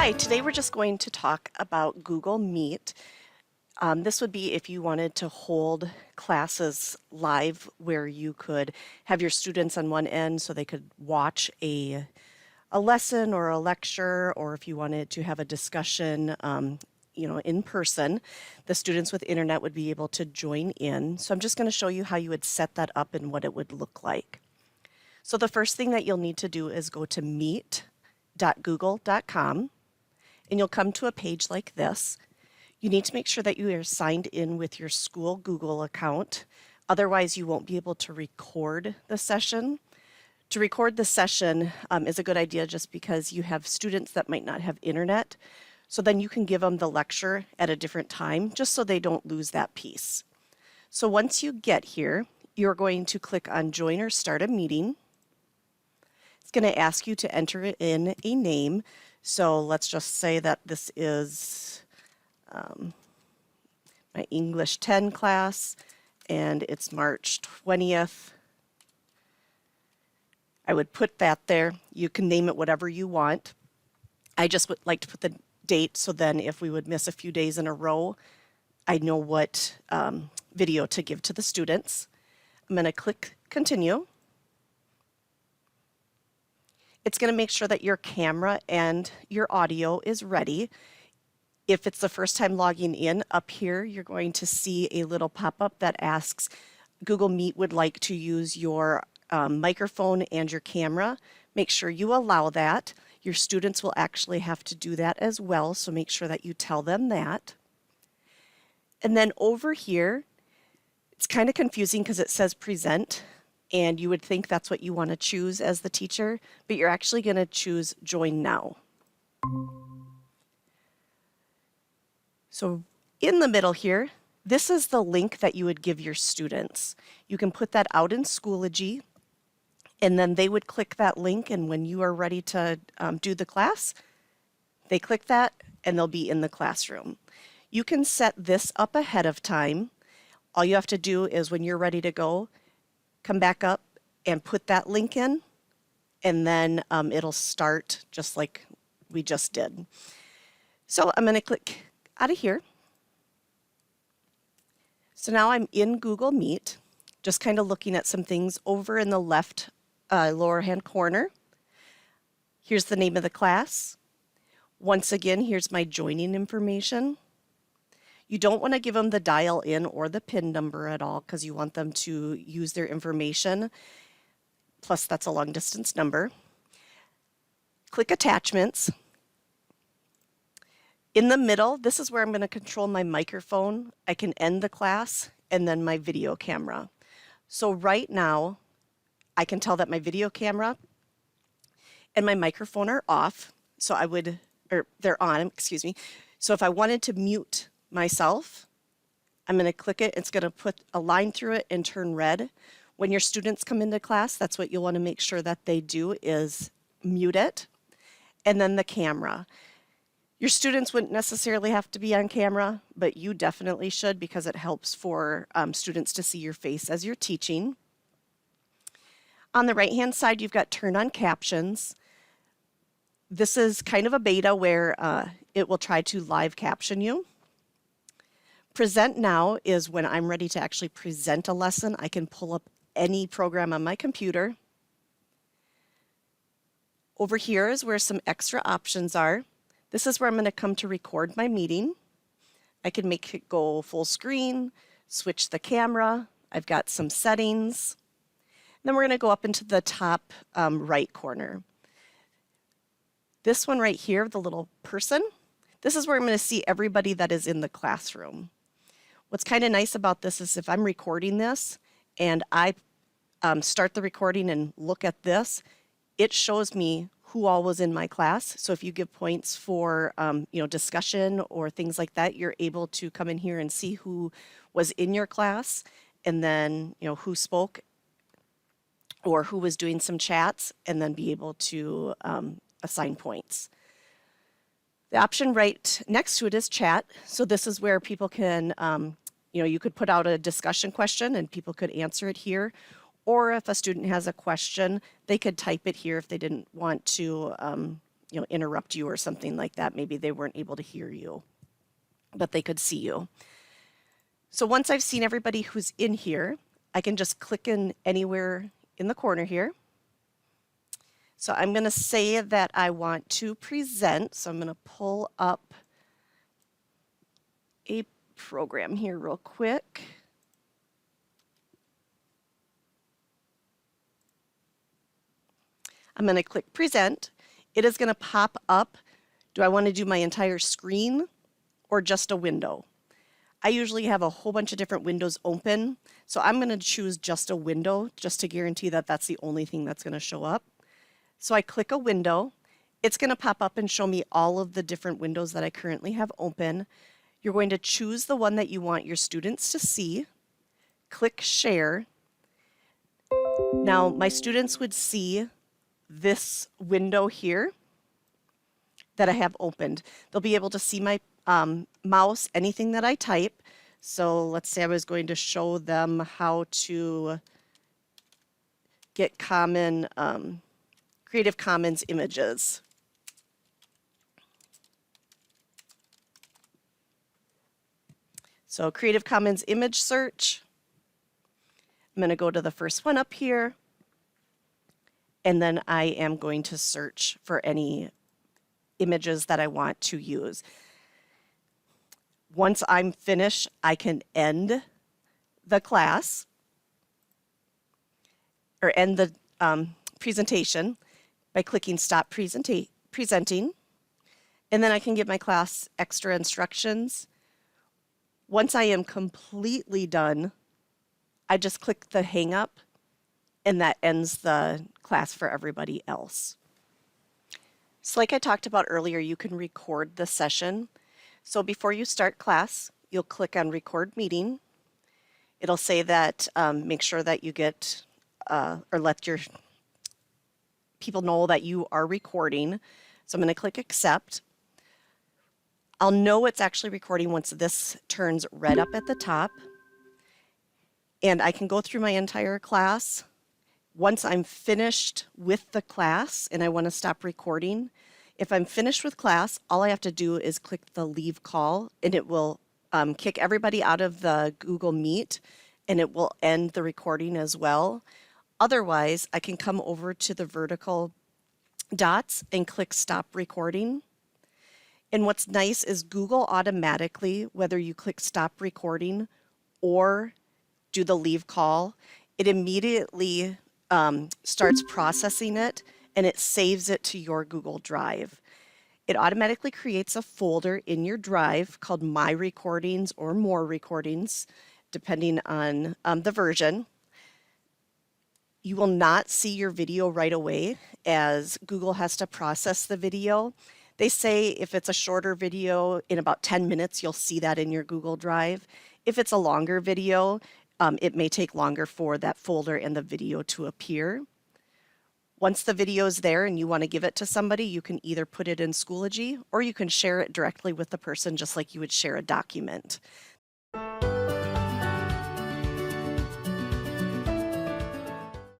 Hi, today we're just going to talk about Google Meet. This would be if you wanted to hold classes live where you could have your students on one end so they could watch a lesson or a lecture, or if you wanted to have a discussion in person, the students with internet would be able to join in. So I'm just going to show you how you would set that up and what it would look like. So the first thing that you'll need to do is go to meet.google.com. and you'll come to a page like this. You need to make sure that you are signed in with your school Google account. Otherwise, you won't be able to record the session. To record the session is a good idea just because you have students that might not have internet. So then you can give them the lecture at a different time just so they don't lose that piece. So once you get here, you're going to click on Join or Start a Meeting. It's going to ask you to enter in a name. So let's just say that this is my English 10 class, and it's March 20th. I would put that there. You can name it whatever you want. I just would like to put the date so then if we would miss a few days in a row, I know what video to give to the students. I'm going to click Continue. It's going to make sure that your camera and your audio is ready. If it's the first time logging in, up here you're going to see a little pop-up that asks Google Meet would like to use your microphone and your camera. Make sure you allow that. Your students will actually have to do that as well, so make sure that you tell them that. And then over here, it's kind of confusing because it says present. And you would think that's what you want to choose as the teacher, but you're actually going to choose Join Now. So in the middle here, this is the link that you would give your students. You can put that out in Schoology, and then they would click that link, and when you are ready to do the class, they click that, and they'll be in the classroom. You can set this up ahead of time. All you have to do is when you're ready to go, come back up and put that link in, and then it'll start just like we just did. So I'm going to click out of here. So now I'm in Google Meet, just kind of looking at some things over in the left lower hand corner. Here's the name of the class. Once again, here's my joining information. You don't want to give them the dial in or the PIN number at all because you want them to use their information. Plus, that's a long distance number. Click Attachments. In the middle, this is where I'm going to control my microphone. I can end the class and then my video camera. So right now, I can tell that my video camera and my microphone are off. So they're on, excuse me. So if I wanted to mute myself, I'm going to click it. It's going to put a line through it and turn red. When your students come into class, that's what you'll want to make sure that they do is mute it. And then the camera. Your students wouldn't necessarily have to be on camera, but you definitely should because it helps for students to see your face as you're teaching. On the right-hand side, you've got turn on captions. This is kind of a beta where it will try to live caption you. Present Now is when I'm ready to actually present a lesson. I can pull up any program on my computer. Over here is where some extra options are. This is where I'm going to come to record my meeting. I can make it go full screen, switch the camera. I've got some settings. Then we're going to go up into the top right corner. This one right here, the little person, this is where I'm going to see everybody that is in the classroom. What's kind of nice about this is if I'm recording this and I start the recording and look at this, it shows me who all was in my class. So if you give points for discussion or things like that, you're able to come in here and see who was in your class and then who spoke or who was doing some chats and then be able to assign points. The option right next to it is chat. So this is where people can, you could put out a discussion question and people could answer it here. Or if a student has a question, they could type it here if they didn't want to, interrupt you or something like that. Maybe they weren't able to hear you, but they could see you. So once I've seen everybody who's in here, I can just click in anywhere in the corner here. So I'm going to say that I want to present. So I'm going to pull up a program here real quick. I'm going to click present. It is going to pop up. Do I want to do my entire screen or just a window? I usually have a whole bunch of different windows open, so I'm going to choose just a window just to guarantee that that's the only thing that's going to show up. So I click a window. It's going to pop up and show me all of the different windows that I currently have open. You're going to choose the one that you want your students to see. Click share. Now my students would see this window here that I have opened. They'll be able to see my mouse, anything that I type. So let's say I was going to show them how to get common Creative Commons images. So Creative Commons image search. I'm going to go to the first one up here, and then I am going to search for any images that I want to use. Once I'm finished, I can end the class or end the presentation by clicking Stop Presenting. And then I can give my class extra instructions. Once I am completely done, I just click the hang up, and that ends the class for everybody else. So like I talked about earlier, you can record the session. So before you start class, you'll click on Record Meeting. It'll say that make sure that you get or let your people know that you are recording. So I'm going to click Accept. I'll know it's actually recording once this turns red up at the top. And I can go through my entire class. Once I'm finished with the class and I want to stop recording, if I'm finished with class, all I have to do is click the leave call, and it will kick everybody out of the Google Meet, and it will end the recording as well. Otherwise, I can come over to the vertical dots and click stop recording. And what's nice is Google automatically, whether you click stop recording or do the leave call, it immediately starts processing it, and it saves it to your Google Drive. It automatically creates a folder in your drive called My Recordings or More Recordings, depending on the version. You will not see your video right away, as Google has to process the video. They say if it's a shorter video, in about 10 minutes, you'll see that in your Google Drive. If it's a longer video, it may take longer for that folder and the video to appear. Once the video is there and you want to give it to somebody, you can either put it in Schoology or you can share it directly with the person just like you would share a document.